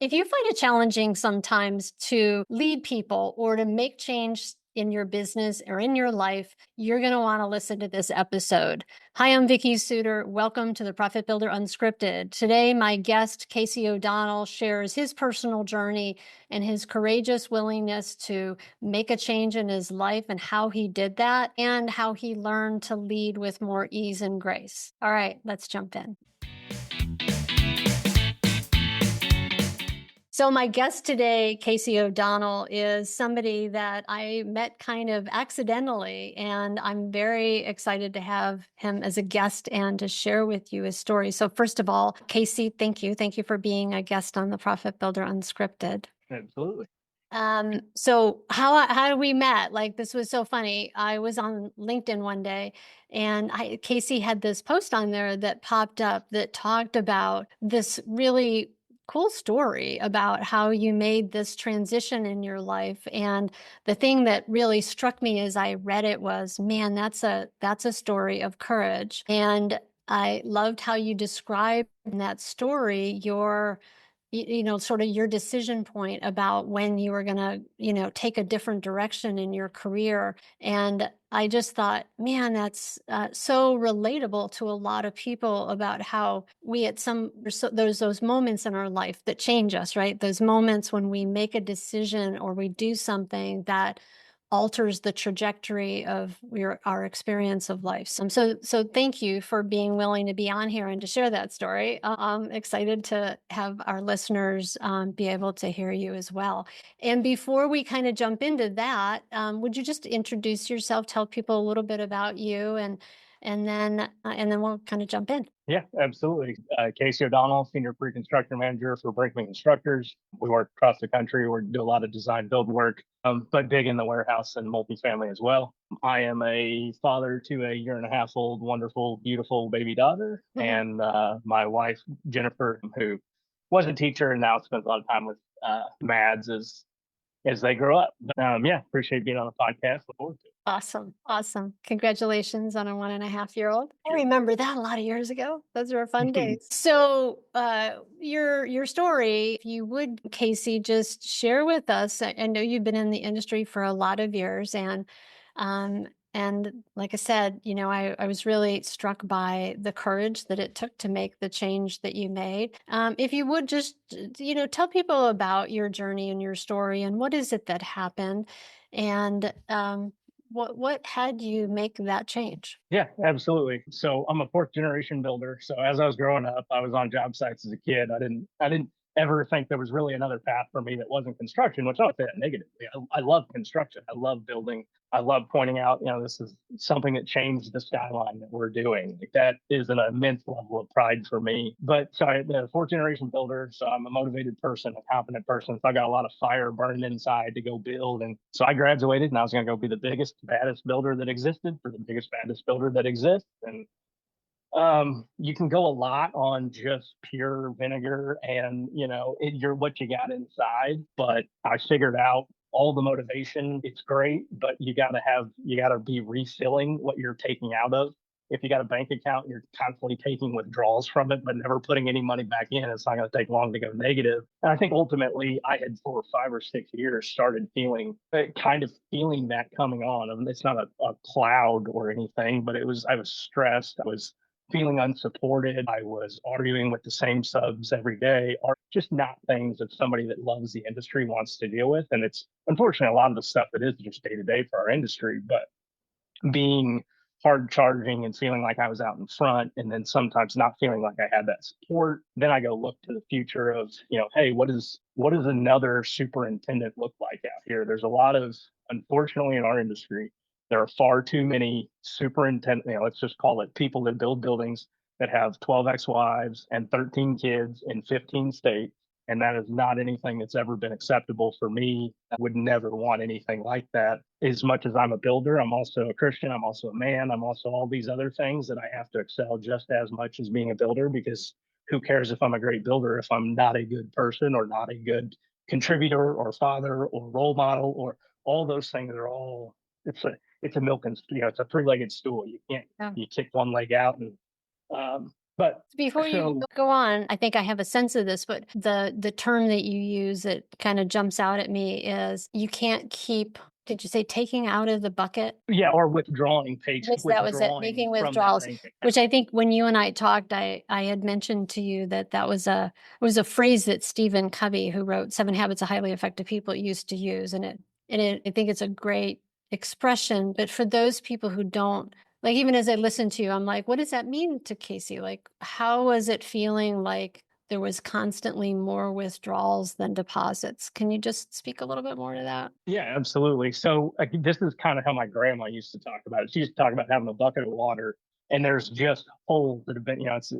If you find it challenging sometimes to lead people or to make change in your business or in your life, you're going to want to listen to this episode. Hi, I'm Vicky Suter. Welcome to the Profit Builder Unscripted. Today, my guest, Casey O'Donnell, shares his personal journey and his courageous willingness to make a change in his life and how he did that and how he learned to lead with more ease and grace. All right, let's jump in. So my guest today, Casey O'Donnell, is somebody that I met kind of accidentally, and I'm very excited to have him as a guest and to share with you his story. So first of all, Casey, thank you. Thank you for being a guest on the Profit Builder Unscripted. Absolutely. So how we met? Like, this was so funny. I was on LinkedIn one day, and Casey had this post on there that popped up that talked about this really cool story about how you made this transition in your life. And the thing that really struck me as I read it was, man, that's a story of courage. And I loved how you described in that story sort of your decision point about when you were going to, take a different direction in your career. And I just thought, man, that's so relatable to a lot of people about how we there's those moments in our life that change us, right? Those moments when we make a decision or we do something that alters the trajectory of our experience of life. So thank you for being willing to be on here and to share that story. I'm excited to have our listeners be able to hear you as well. And before we kind of jump into that, would you just introduce yourself, tell people a little bit about you, and then we'll kind of jump in. Yeah, absolutely. Casey O'Donnell, Senior Pre-Construction Manager for Brinkman Constructors. We work across the country. We do a lot of design build work, but big in the warehouse and multifamily as well. I am a father to a year and a half old, wonderful, beautiful baby daughter. And my wife, Jennifer, who was a teacher and now spends a lot of time with Mads as they grow up. But yeah, appreciate being on the podcast. Look forward to it. Awesome. Awesome. Congratulations on a 1.5-year-old. I remember that a lot of years ago. Those were fun days. So your story, if you would, Casey, just share with us. I know you've been in the industry for a lot of years, and like I said, I was really struck by the courage that it took to make the change that you made. If you would just, tell people about your journey and your story and what is it that happened, and what had you make that change? Yeah, absolutely. So I'm a fourth generation builder. So as I was growing up, I was on job sites as a kid. I didn't ever think there was really another path for me that wasn't construction, which I don't say that negatively. I love construction. I love building. I love pointing out, this is something that changed the skyline that we're doing. Like, that is an immense level of pride for me. But sorry, the fourth generation builder. So I'm a motivated person, a confident person. So I got a lot of fire burning inside to go build. And so I graduated and I was going to go be the biggest, baddest builder that existed for the biggest, baddest builder that exists. And you can go a lot on just pure vinegar and you're what you got inside. But I figured out all the motivation. It's great, but you gotta be refilling what you're taking out of. If you got a bank account, you're constantly taking withdrawals from it, but never putting any money back in. It's not going to take long to go negative. And I think ultimately, I had for 5 or 6 years started kind of feeling that coming on. I mean, it's not a cloud or anything, but I was stressed. I was feeling unsupported. I was arguing with the same subs every day, or just not things that somebody that loves the industry wants to deal with. And it's unfortunately a lot of the stuff that is just day to day for our industry, but being hard charging and feeling like I was out in front, and then sometimes not feeling like I had that support. Then I go look to the future of, hey, what does another superintendent look like out here? There's a lot of, unfortunately, in our industry, there are far too many superintendent, let's just call it people that build buildings that have 12 ex-wives and 13 kids in 15 states. And that is not anything that's ever been acceptable for me. I would never want anything like that. As much as I'm a builder, I'm also a Christian, I'm also a man, I'm also all these other things that I have to excel just as much as being a builder, because who cares if I'm a great builder if I'm not a good person or not a good contributor or father or role model, or all those things are all, it's a milk and, it's a three-legged stool. You can't, Yeah. you kick one leg out and But Before you so go on, I think I have a sense of this, but the term that you use that kind of jumps out at me is you can't keep, did you say taking out of the bucket? yeah, or withdrawing, takes Which that was it, withdrawing making from that withdrawals, bank which account. I think when you and I talked, I had mentioned to you that that was a phrase that Stephen Covey, who wrote Seven Habits of Highly Effective People, used to use, and I think it's a great expression. But for those people who don't, like, even as I listen to you, I'm like, what does that mean to Casey? Like, how was it feeling like there was constantly more withdrawals than deposits? Can you just speak a little bit more to that? Yeah, absolutely. So like, this is kind of how my grandma used to talk about it. She used to talk about having a bucket of water, and there's just holes that have been, it's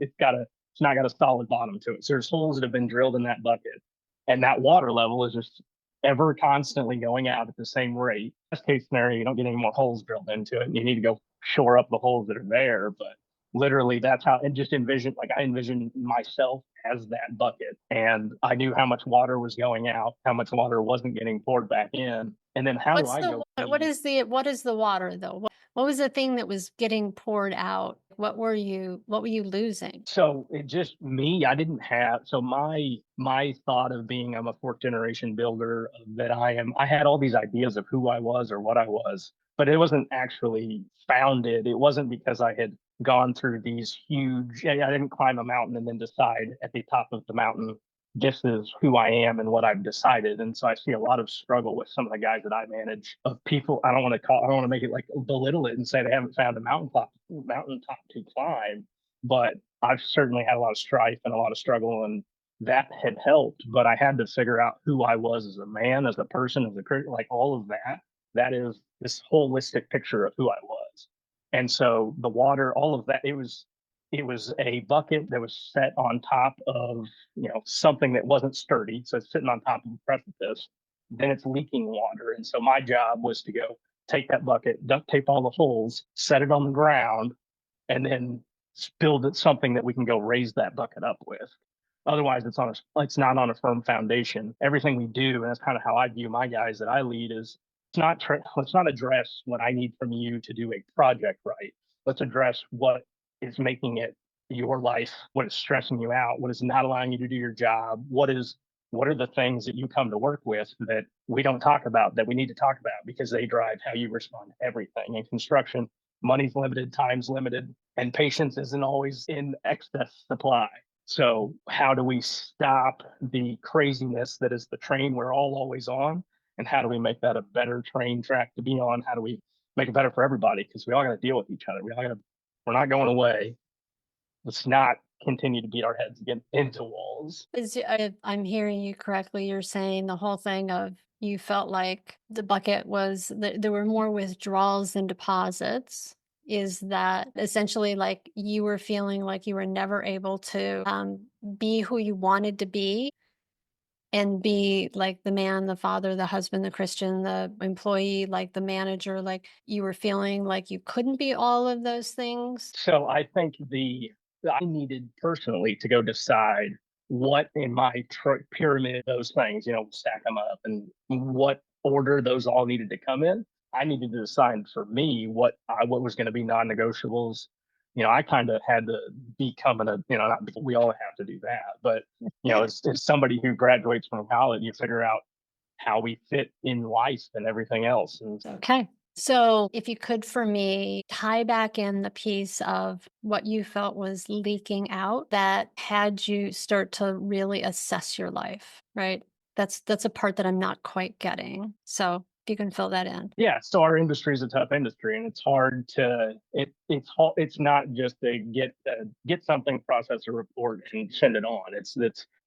not got a solid bottom to it. So there's holes that have been drilled in that bucket, and that water level is just ever constantly going out at the same rate. Best case scenario, you don't get any more holes drilled into it, and you need to go shore up the holes that are there. But literally, that's how. And just envision, like I envision myself as that bucket, and I knew how much water was going out, how much water wasn't getting poured back in, and then how do What's I the go what feed? is the water though? What was the thing that was getting poured out? What were you losing? So it just me, I didn't have, so my thought of being I'm a fourth generation builder, that I had all these ideas of who I was or what I was, but it wasn't actually founded. It wasn't because I had gone through these huge, I didn't climb a mountain and then decide at the top of the mountain, this is who I am and what I've decided. And so I see a lot of struggle with some of the guys that I manage, of people. I don't want to make it like belittle it and say they haven't found a mountaintop to climb, but I've certainly had a lot of strife and a lot of struggle, and that had helped. But I had to figure out who I was as a man, as a person, as a Christian, like all of that. That is this holistic picture of who I was. And so the water, all of that, it was a bucket that was set on top of something that wasn't sturdy. So it's sitting on top of a precipice. Then it's leaking water. And so my job was to go take that bucket, duct tape all the holes, set it on the ground, and then build it something that we can go raise that bucket up with. Otherwise, it's not on a firm foundation. Everything we do, and that's kind of how I view my guys that I lead, is let's not address what I need from you to do a project right. Let's address what is making it your life, what is stressing you out, what is not allowing you to do your job, what are the things that you come to work with that we don't talk about, that we need to talk about, because they drive how you respond to everything. In construction, money's limited, time's limited, and patience isn't always in excess supply. So, how do we stop the craziness that is the train we're all always on? And how do we make that a better train track to be on? How do we make it better for everybody? Because we all got to deal with each other. We're not going away. Let's not continue to beat our heads against into walls. If I'm hearing you correctly, you're saying the whole thing of you felt like the bucket was there were more withdrawals than deposits. Is that essentially like you were feeling like you were never able to be who you wanted to be and be like the man, the father, the husband, the Christian, the employee, like the manager, like you were feeling like you couldn't be all of those things? So I think I needed personally to go decide what in my pyramid, those things, stack them up, and what order those all needed to come in. I needed to decide for me what was going to be non-negotiables. I kind of had to become not, we all have to do that, but as somebody who graduates from college, you figure out how we fit in life and everything else. And Okay. So, if you could, for me, tie back in the piece of what you felt was leaking out that had you start to really assess your life, right? That's a part that I'm not quite getting. So, if you can fill that in. yeah, so our industry is a tough industry, and it's hard to it's not just to get something, process a report, and send it on. It's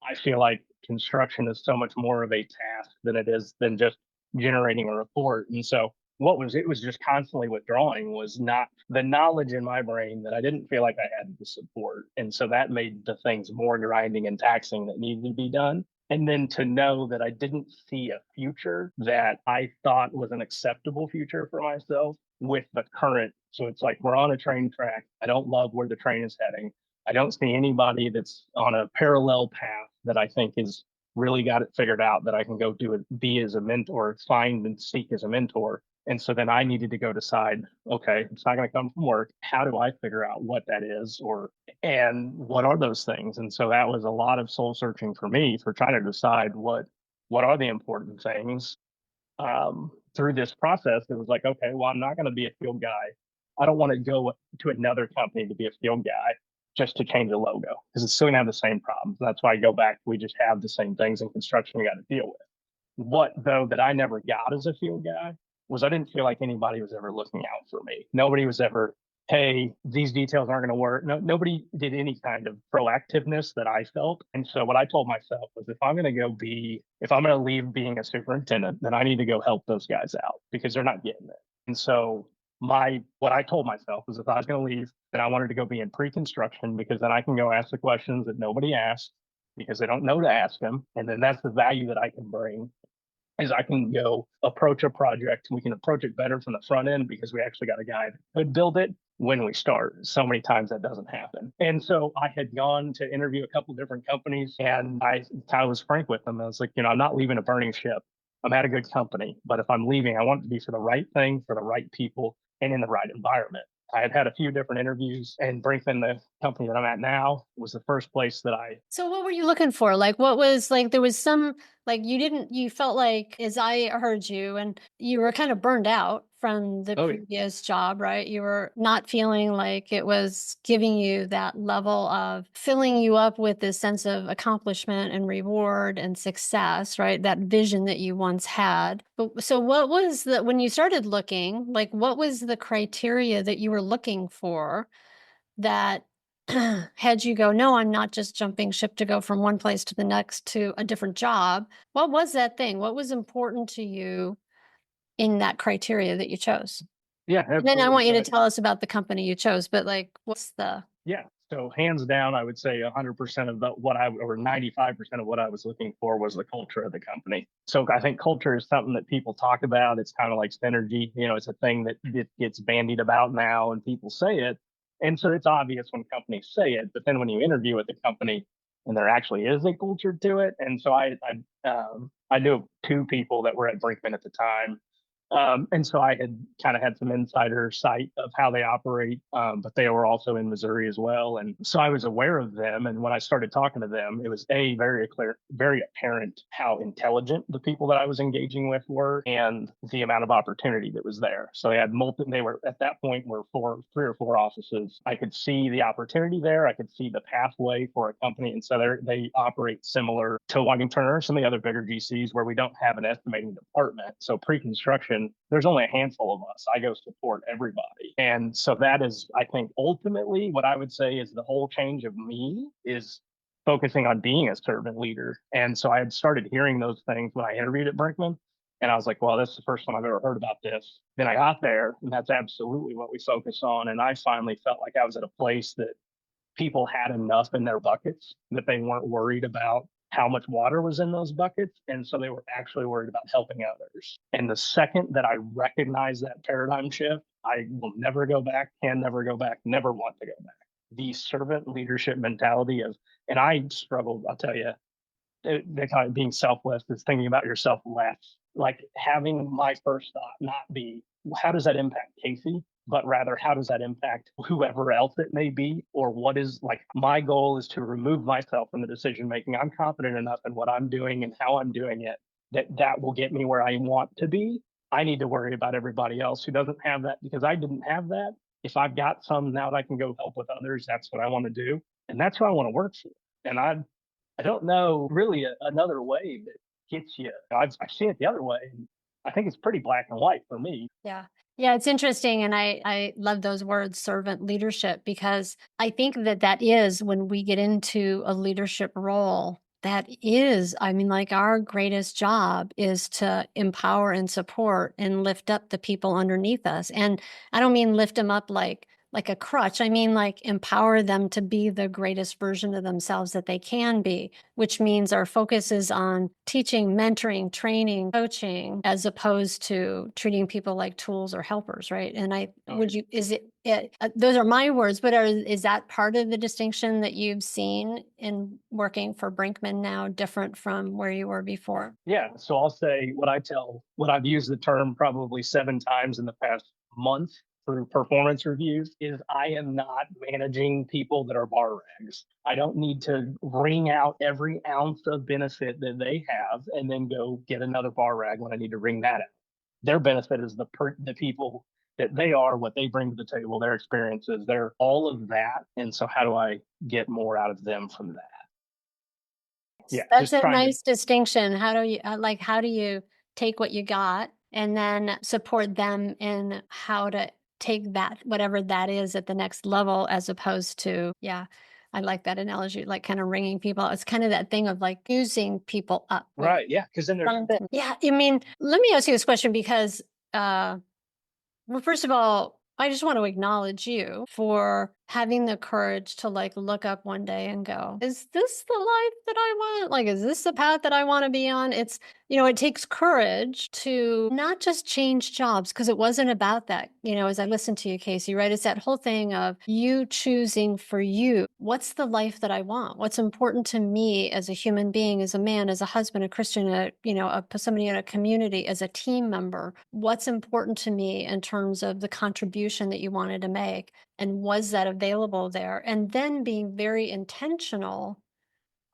I feel like construction is so much more of a task than it is than just generating a report. And so it was just constantly withdrawing, was not the knowledge in my brain that I didn't feel like I had to support. And so that made the things more grinding and taxing that needed to be done. And then to know that I didn't see a future that I thought was an acceptable future for myself with the current. So it's like we're on a train track. I don't love where the train is heading. I don't see anybody that's on a parallel path that I think is really got it figured out that I can go do it, be as a mentor, find and seek as a mentor. And so then I needed to go decide, okay, it's not going to come from work. How do I figure out what that is, or and what are those things? And so that was a lot of soul searching for me for trying to decide what are the important things. Through this process, it was like, okay, well, I'm not going to be a field guy. I don't want to go to another company to be a field guy just to change the logo because it's still going to have the same problems. That's why I go back. We just have the same things in construction we got to deal with. What though that I never got as a field guy was I didn't feel like anybody was ever looking out for me. Nobody was ever, hey, these details aren't going to work. No, nobody did any kind of proactiveness that I felt. And so what I told myself was if I'm going to leave being a superintendent, then I need to go help those guys out because they're not getting it. And so what I told myself was if I was going to leave, then I wanted to go be in pre-construction because then I can go ask the questions that nobody asked because they don't know to ask them. And then that's the value that I can bring is I can go approach a project. We can approach it better from the front end because we actually got a guy that could build it when we start. So many times that doesn't happen. And so I had gone to interview a couple different companies and I kind of was frank with them. I was like, I'm not leaving a burning ship. I'm at a good company, but if I'm leaving, I want it to be for the right thing, for the right people, and in the right environment. I had had a few different interviews, and Brinkman, the company that I'm at now, was the first place that I. So what were you looking for? Like, what was like, there was some, like, you felt like, as I heard you, and you were kind of burned out from the Oh, yeah. previous job, right? You were not feeling like it was giving you that level of filling you up with this sense of accomplishment and reward and success, right? That vision that you once had. But so what was when you started looking, like, what was the criteria that you were looking for that had you go, no, I'm not just jumping ship to go from one place to the next to a different job? What was that thing? What was important to you in that criteria that you chose? Yeah, And then I absolutely. want you to tell us about the company you chose, but like, what's the. Yeah. So hands down, I would say 100% of or 95% of what I was looking for was the culture of the company. So I think culture is something that people talk about. It's kind of like synergy. It's a thing that it gets bandied about now and people say it. And so it's obvious when companies say it, but then when you interview with the company and there actually is a culture to it. And so I knew two people that were at Brinkman at the time. And so I had kind of had some insider sight of how they operate, but they were also in Missouri as well. And so I was aware of them. And when I started talking to them, it was very clear, very apparent how intelligent the people that I was engaging with were and the amount of opportunity that was there. So they were at that point were three or four offices. I could see the opportunity there. I could see the pathway for a company. And so they operate similar to Whiting Turner, some of the other bigger GCs where we don't have an estimating department. So pre-construction, there's only a handful of us. I go support everybody. And so that is, I think, ultimately what I would say is the whole change of me is focusing on being a servant leader. And so I had started hearing those things when I interviewed at Brinkman. And I was like, well, this is the first time I've ever heard about this. Then I got there, and that's absolutely what we focus on. And I finally felt like I was at a place that people had enough in their buckets that they weren't worried about how much water was in those buckets. And so they were actually worried about helping others. And the second that I recognized that paradigm shift, I will never go back, can never go back, never want to go back. The servant leadership mentality and I struggled, I'll tell you, they kind of being selfless is thinking about yourself less. Like having my first thought not be, how does that impact Casey? But rather, how does that impact whoever else it may be? Or what is like my goal is to remove myself from the decision making. I'm confident enough in what I'm doing and how I'm doing it that will get me where I want to be. I need to worry about everybody else who doesn't have that because I didn't have that. If I've got some now that I can go help with others, that's what I want to do. And that's who I want to work for. And I don't know really another way that gets you. I've seen it the other way. And I think it's pretty black and white for me. Yeah. Yeah, it's interesting. And I love those words, servant leadership, because I think that that is when we get into a leadership role, that is, I mean, like our greatest job is to empower and support and lift up the people underneath us. And I don't mean lift them up like a crutch. I mean, like empower them to be the greatest version of themselves that they can be, which means our focus is on teaching, mentoring, training, coaching, as opposed to treating people like tools or helpers, right? And Oh, is it those are my words, but is that part of the distinction that you've seen in working for Brinkman now different from where you were before? Yeah. So I'll say what I've used the term probably 7 times in the past month through performance reviews is I am not managing people that are bar rags. I don't need to wring out every ounce of benefit that they have and then go get another bar rag when I need to wring that out. Their benefit is the people that they are, what they bring to the table, their experiences, their all of that. And so how do I get more out of them from that? Yeah, That's just a trying to. nice distinction. How do you how do you take what you got and then support them in how to take that, whatever that is, at the next level, as opposed to, yeah, I like that analogy, like kind of ringing people. It's kind of that thing of like using people up. Like Right. Yeah. Because then there's. yeah, I mean, let me ask you this question because well, first of all, I just want to acknowledge you for having the courage to like look up one day and go, is this the life that I want? Like, is this the path that I want to be on? It's, it takes courage to not just change jobs because it wasn't about that. As I listened to you, Casey, right? It's that whole thing of you choosing for you. What's the life that I want? What's important to me as a human being, as a man, as a husband, a Christian, somebody in a community, as a team member? What's important to me in terms of the contribution that you wanted to make? And was that available there? And then being very intentional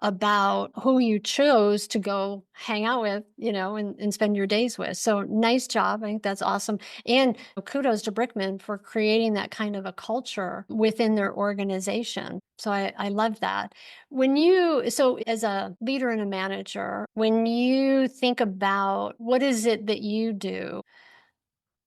about who you chose to go hang out with, and spend your days with. So nice job. I think that's awesome. And kudos to Brickman for creating that kind of a culture within their organization. So I love that. So as a leader and a manager, when you think about what is it that you do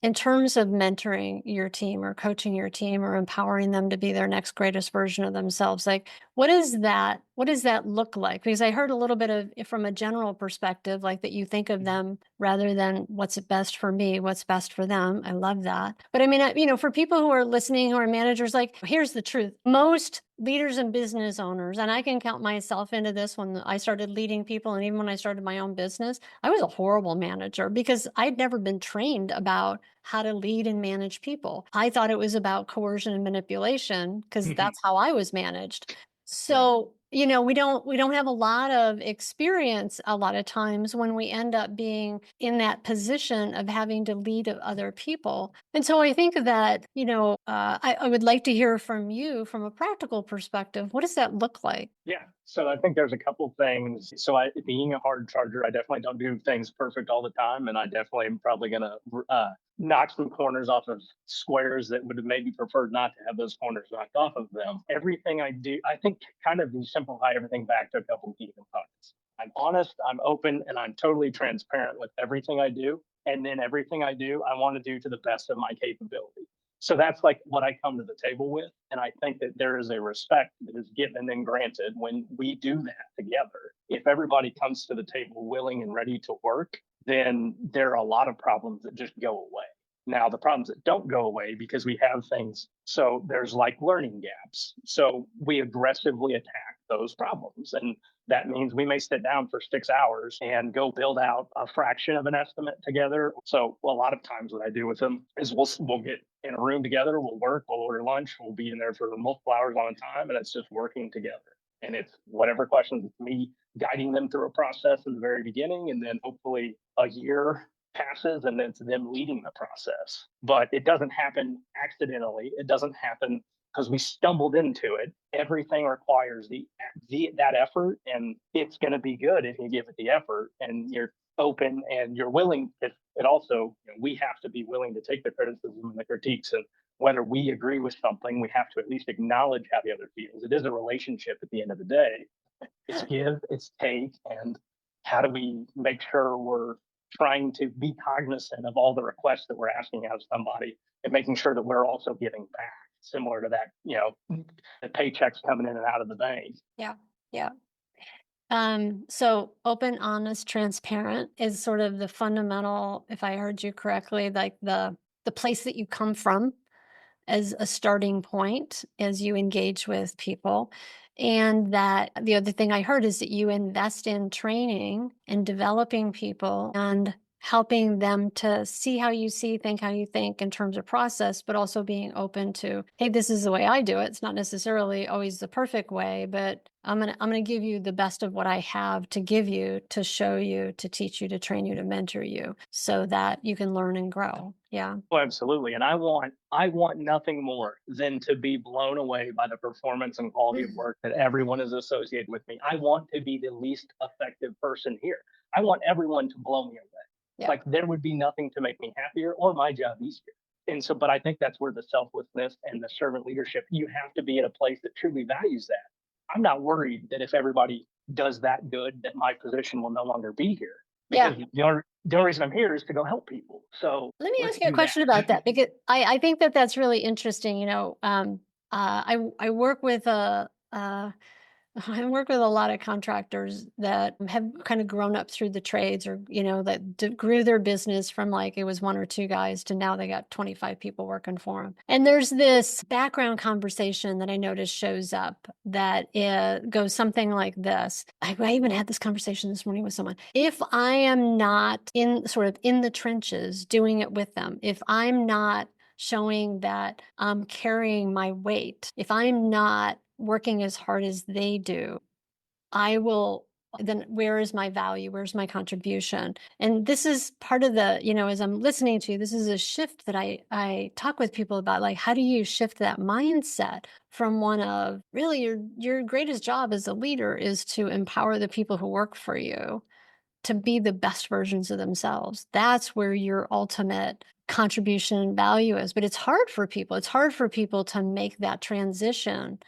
in terms of mentoring your team or coaching your team or empowering them to be their next greatest version of themselves, like what does that look like? Because I heard a little bit of from a general perspective, like that you think of them rather than what's best for me, what's best for them. I love that. But I mean, for people who are listening, who are managers, like here's the truth. Most leaders and business owners, and I can count myself into this when I started leading people, and even when I started my own business, I was a horrible manager because I'd never been trained about how to lead and manage people. I thought it was about coercion and manipulation because that's how I was managed. So, we don't have a lot of experience a lot of times when we end up being in that position of having to lead other people. And so I think that, I would like to hear from you from a practical perspective. What does that look like? Yeah. So I think there's a couple things. So being a hard charger, I definitely don't do things perfect all the time, and I definitely am probably going to knock some corners off of squares that would have maybe preferred not to have those corners knocked off of them. Everything I do, I think, kind of we simplify everything back to a couple of key components. I'm honest, I'm open, and I'm totally transparent with everything I do. And then everything I do, I want to do to the best of my capability. So that's like what I come to the table with. And I think that there is a respect that is given and granted when we do that together. If everybody comes to the table willing and ready to work, then there are a lot of problems that just go away. Now, the problems that don't go away because we have things, so there's like learning gaps. So we aggressively attack those problems. And that means we may sit down for 6 hours and go build out a fraction of an estimate together. So a lot of times what I do with them is we'll get in a room together, we'll work, we'll order lunch, we'll be in there for multiple hours on a time, and it's just working together. And it's whatever questions, it's me guiding them through a process in the very beginning, and then hopefully a year passes and it's them leading the process. But it doesn't happen accidentally. It doesn't happen because we stumbled into it. Everything requires that effort, and it's going to be good if you give it the effort and you're open and you're willing. It also, we have to be willing to take the criticism and the critiques, and whether we agree with something, we have to at least acknowledge how the other feels. It is a relationship at the end of the day. It's give, it's take, and how do we make sure we're trying to be cognizant of all the requests that we're asking out of somebody and making sure that we're also giving back, similar to that, the paychecks coming in and out of the bank. Yeah. Yeah. So open, honest, transparent is sort of the fundamental, if I heard you correctly, like the place that you come from as a starting point as you engage with people. And that the other thing I heard is that you invest in training and developing people and helping them to see how you see, think how you think in terms of process, but also being open to, hey, this is the way I do it. It's not necessarily always the perfect way, but I'm gonna give you the best of what I have to give you, to show you, to teach you, to train you, to mentor you, so that you can learn and grow. Yeah. Oh, absolutely. And I want nothing more than to be blown away by the performance and quality of work that everyone is associated with me. I want to be the least effective person here. I want everyone to blow me away. Yeah. Like there would be nothing to make me happier or my job easier. And so, but I think that's where the selflessness and the servant leadership, you have to be at a place that truly values that. I'm not worried that if everybody does that good, that my position will no longer be here Yeah. because the only reason I'm here is to go help people. So Let me let's ask you a do question about that. that, because I think that that's really interesting. I work with I work with a lot of contractors that have kind of grown up through the trades, or that grew their business from, like, it was one or two guys to now they got 25 people working for them. And there's this background conversation that I notice shows up that goes something like this. I even had this conversation this morning with someone. If I am not in sort of in the trenches doing it with them, if I'm not showing that I'm carrying my weight, if I'm not working as hard as they do, I will, then where is my value? Where's my contribution? And this is part of as I'm listening to you, this is a shift that I talk with people about, like, how do you shift that mindset from one of, really, your greatest job as a leader is to empower the people who work for you to be the best versions of themselves. That's where your ultimate contribution and value is. But it's hard for people. It's hard for people to make that transition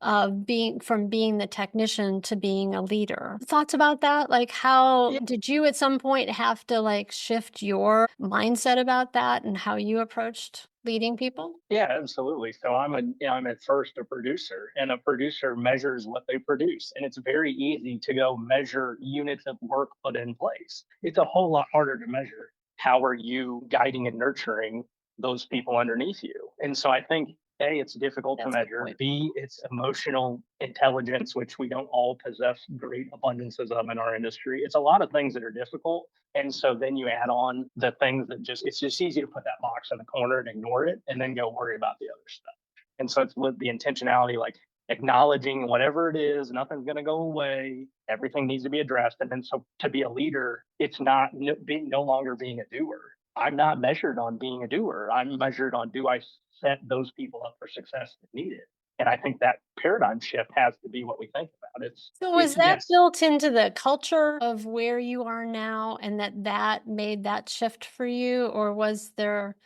of being the technician to being a leader. Thoughts about that? Like, how Yeah, did you at some point have to, like, shift your mindset about that and how you approached leading people? yeah, absolutely. So I'm at first a producer, and a producer measures what they produce, and it's very easy to go measure units of work put in place. It's a whole lot harder to measure how are you guiding and nurturing those people underneath you. And so I think A, it's difficult to That's a good measure. point. B, it's emotional intelligence, which we don't all possess great abundances of in our industry. It's a lot of things that are difficult. And so then you add on the things that it's just easy to put that box in the corner and ignore it and then go worry about the other stuff. And so it's with the intentionality, like acknowledging whatever it is, nothing's going to go away. Everything needs to be addressed. And then so to be a leader, it's not being no longer being a doer. I'm not measured on being a doer. I'm measured on, do I set those people up for success that need it? And I think that paradigm shift has to be what we think about. So was It's that yes, built into the culture of where you are now, and that made that shift for you, or was there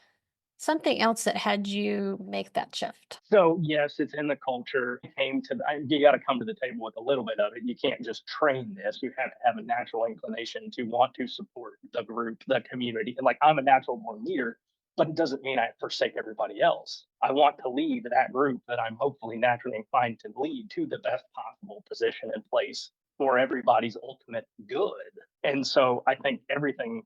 something else that had you make that shift? so yes, it's in the culture. It came to you got to come to the table with a little bit of it. You can't just train this. You have to have a natural inclination to want to support the group, the community. And like I'm a natural born leader, but it doesn't mean I forsake everybody else. I want to lead that group that I'm hopefully naturally inclined to lead to the best possible position and place for everybody's ultimate good. And so I think everything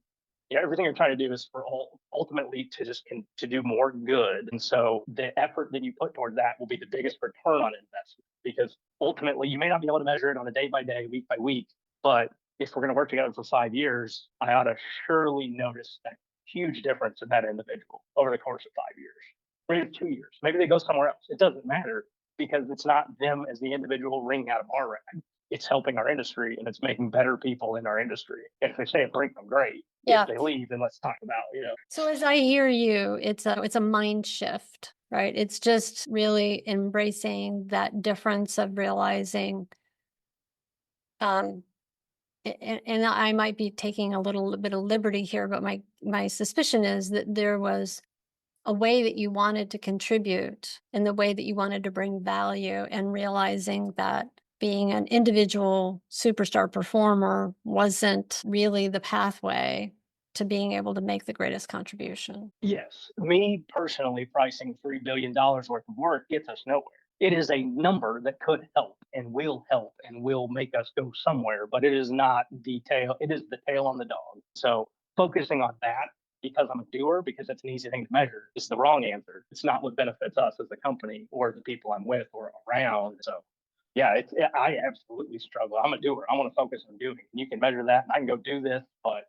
you're trying to do is for ultimately to to do more good. And so the effort that you put toward that will be the biggest return on investment because ultimately you may not be able to measure it on a day by day, week by week, but if we're going to work together for 5 years, I ought to surely notice that huge difference in that individual over the course of 5 years, maybe 2 years. Maybe they go somewhere else. It doesn't matter because it's not them as the individual wringing out of our rag. It's helping our industry and it's making better people in our industry. If they stay at Brinkman, great. If Yeah. they leave, then let's talk about, So as I hear you, it's a mind shift, right? It's just really embracing that difference of realizing, um, and I might be taking a little bit of liberty here, but my suspicion is that there was a way that you wanted to contribute and the way that you wanted to bring value, and realizing that being an individual superstar performer wasn't really the pathway to being able to make the greatest contribution. yes, me personally pricing $3 billion worth of work gets us nowhere. It is a number that could help and will make us go somewhere, but it is not the tail. It is the tail on the dog. So focusing on that because I'm a doer, because it's an easy thing to measure, is the wrong answer. It's not what benefits us as a company or the people I'm with or around. So yeah, I absolutely struggle. I'm a doer. I want to focus on doing. You can measure that, and I can go do this, but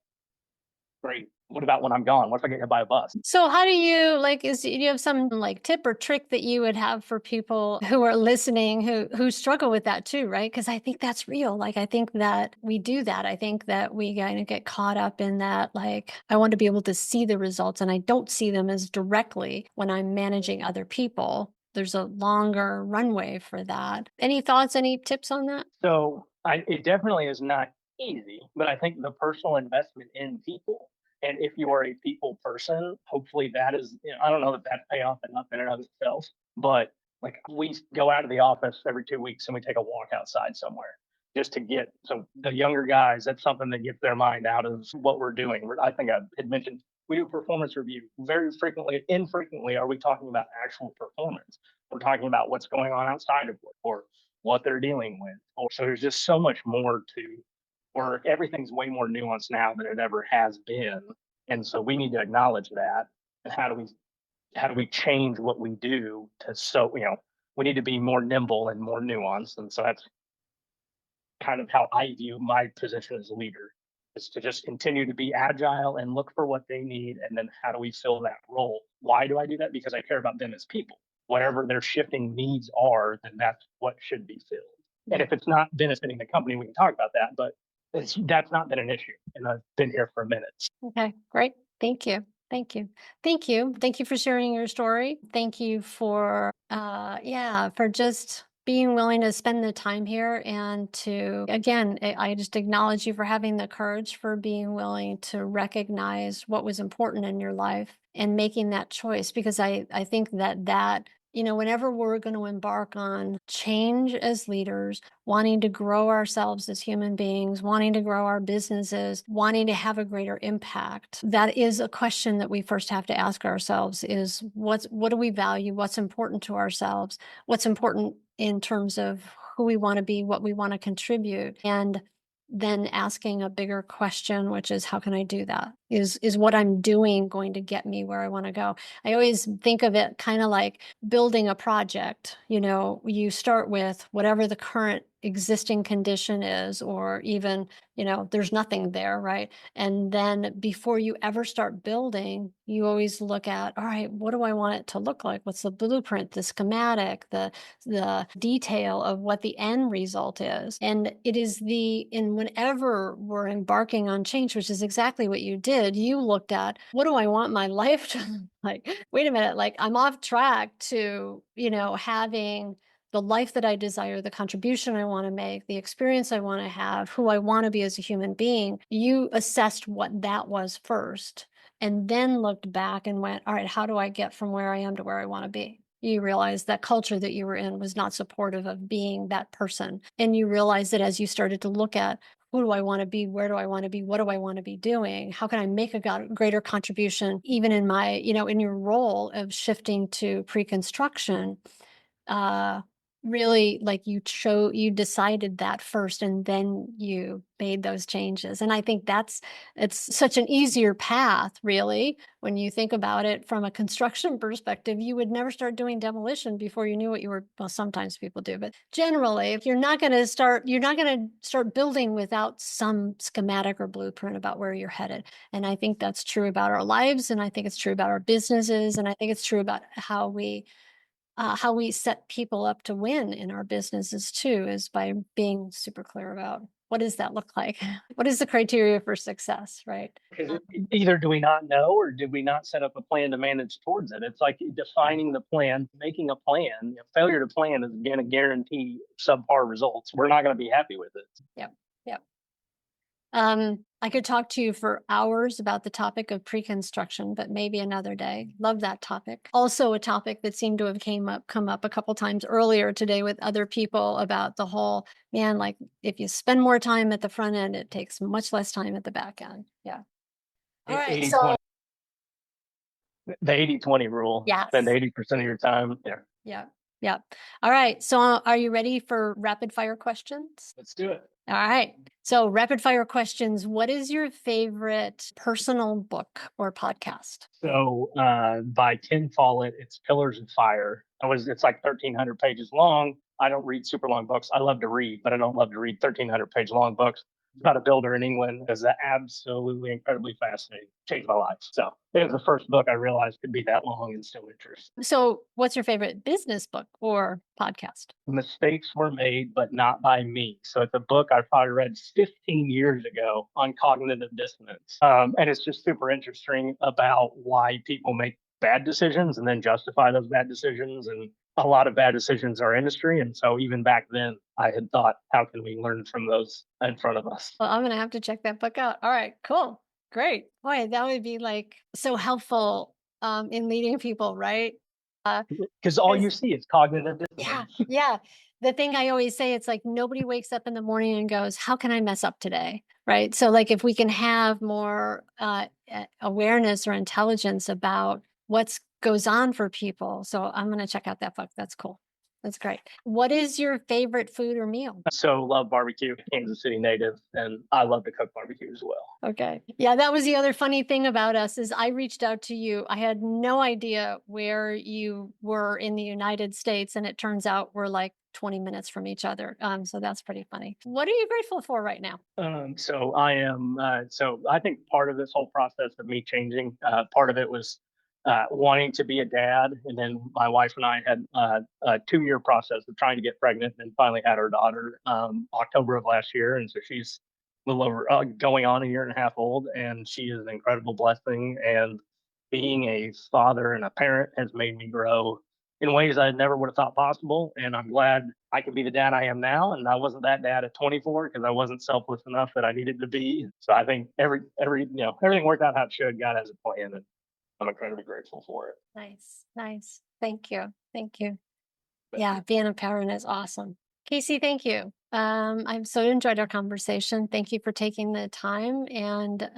Great. What about when I'm gone? What if I get hit by a bus? So how do you like do you have some like tip or trick that you would have for people who are listening who struggle with that too, right? Because I think that's real. Like I think that we do that. I think that we kind of get caught up in that like I want to be able to see the results and I don't see them as directly when I'm managing other people. There's a longer runway for that. Any thoughts, any tips on that? So it definitely is not easy, but I think the personal investment in people, and if you are a people person, hopefully that is, I don't know that that's payoff enough in and of itself, but like we go out of the office every 2 weeks and we take a walk outside somewhere just to get, so the younger guys, that's something that gets their mind out of what we're doing. I think I had mentioned we do performance review very frequently. Infrequently are we talking about actual performance. We're talking about what's going on outside of work or what they're dealing with. Or so there's just so much more to work. Everything's way more nuanced now than it ever has been. And so we need to acknowledge that. And how do we change what we do to, so we need to be more nimble and more nuanced. And so that's kind of how I view my position as a leader, is to just continue to be agile and look for what they need. And then how do we fill that role? Why do I do that? Because I care about them as people. Whatever their shifting needs are, then that's what should be filled. And if it's not benefiting the company, we can talk about that, but that's not been an issue. And I've been here for minutes. Okay, great. Thank you. Thank you. Thank you. Thank you for sharing your story. Thank you for yeah, for just being willing to spend the time here and to again, I just acknowledge you for having the courage for being willing to recognize what was important in your life and making that choice because I think that whenever we're going to embark on change as leaders, wanting to grow ourselves as human beings, wanting to grow our businesses, wanting to have a greater impact. That is a question that we first have to ask ourselves is what do we value? What's important to ourselves? What's important in terms of who we want to be, what we want to contribute? And then asking a bigger question, which is how can I do that? Is what I'm doing going to get me where I want to go? I always think of it kind of like building a project. You start with whatever the current existing condition is, or even, there's nothing there, right? And then before you ever start building, you always look at, all right, what do I want it to look like? What's the blueprint, the schematic, the detail of what the end result is? And it is whenever we're embarking on change, which is exactly what you did, you looked at, what do I want my life to look like? Wait a minute, like I'm off track to, having the life that I desire, the contribution I want to make, the experience I want to have, who I want to be as a human being. You assessed what that was first and then looked back and went, all right, how do I get from where I am to where I want to be? You realized that culture that you were in was not supportive of being that person. And you realized that as you started to look at who do I want to be? Where do I want to be? What do I want to be doing? How can I make a greater contribution, even in my, in your role of shifting to pre-construction? Really, like you decided that first and then you made those changes. And I think it's such an easier path, really. When you think about it from a construction perspective, you would never start doing demolition before you knew what you were, well, sometimes people do, but generally, if you're not going to start building without some schematic or blueprint about where you're headed. And I think that's true about our lives. And I think it's true about our businesses. And I think it's true about how we set people up to win in our businesses too, is by being super clear about what does that look like? What is the criteria for success, right? Because either do we not know or did we not set up a plan to manage towards it? It's like defining the plan, making a plan. Failure to plan is going to guarantee subpar results. We're not going to be happy with it. Yep. Yep. I could talk to you for hours about the topic of pre-construction, but maybe another day. Love that topic. Also a topic that seemed to have come up a couple times earlier today with other people about the whole, man, like if you spend more time at the front end, it takes much less time at the back end. Yeah. All right. 80, So the 80-20 rule. yes. Spend 80% of your time there. Yeah. Yeah. All right. So are you ready for rapid fire questions? Let's do it. All right. So rapid fire questions. What is your favorite personal book or podcast? So by Ken Follett, it's Pillars of Fire. It's like 1,300 pages long. I don't read super long books. I love to read, but I don't love to read 1,300 page long books. about a builder in England. It was absolutely incredibly fascinating. Changed my life. So it was the first book I realized could be that long and still interesting. So, what's your favorite business book or podcast? Mistakes were made, but not by me. So it's a book I probably read 15 years ago on cognitive dissonance. And it's just super interesting about why people make bad decisions and then justify those bad decisions. And a lot of bad decisions are industry. And so even back then, I had thought, how can we learn from those in front of us? Well, I'm gonna have to check that book out. All right, cool. Great. Boy, that would be like so helpful in leading people, right? Because all you 'Cause see is cognitive yeah, dissonance. yeah. The thing I always say, it's like nobody wakes up in the morning and goes, "How can I mess up today?" Right? So, like, if we can have more awareness or intelligence about what's goes on for people. So, I'm gonna check out that book. That's cool. That's great. What is your favorite food or meal? So love barbecue, Kansas City native, and I love to cook barbecue as well. Okay. Yeah, that was the other funny thing about us is I reached out to you. I had no idea where you were in the United States, and it turns out we're like 20 minutes from each other. So that's pretty funny. What are you grateful for right now? So I think part of this whole process of me changing, part of it was wanting to be a dad. And then my wife and I had a 2 year process of trying to get pregnant and finally had our daughter October of last year. And so she's a little over going on a year and a half old. And she is an incredible blessing. And being a father and a parent has made me grow in ways I never would have thought possible. And I'm glad I can be the dad I am now. And I wasn't that dad at 24 because I wasn't selfless enough that I needed to be. So I think everything worked out how it should. God has a plan, and I'm incredibly grateful for it. Nice, nice. Thank you. Thank you. But Yeah, being a parent is awesome. Casey, thank you. I've so enjoyed our conversation. Thank you for taking the time and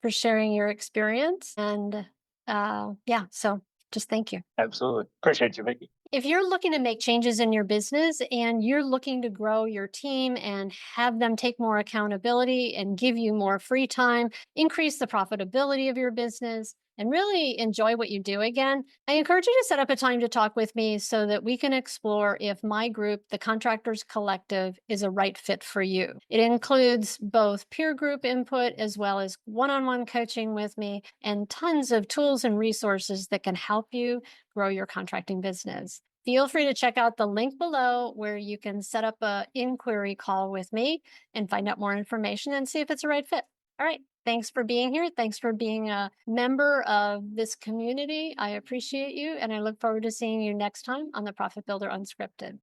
for sharing your experience. And yeah, so just thank you. absolutely appreciate you, Vicky. If you're looking to make changes in your business and you're looking to grow your team and have them take more accountability and give you more free time, increase the profitability of your business, and really enjoy what you do again, I encourage you to set up a time to talk with me so that we can explore if my group, the Contractors Collective, is a right fit for you. It includes both peer group input as well as one on one coaching with me and tons of tools and resources that can help you grow your contracting business. Feel free to check out the link below where you can set up a inquiry call with me and find out more information and see if it's a right fit. All right. Thanks for being here. Thanks for being a member of this community. I appreciate you and I look forward to seeing you next time on the Profit Builder Unscripted.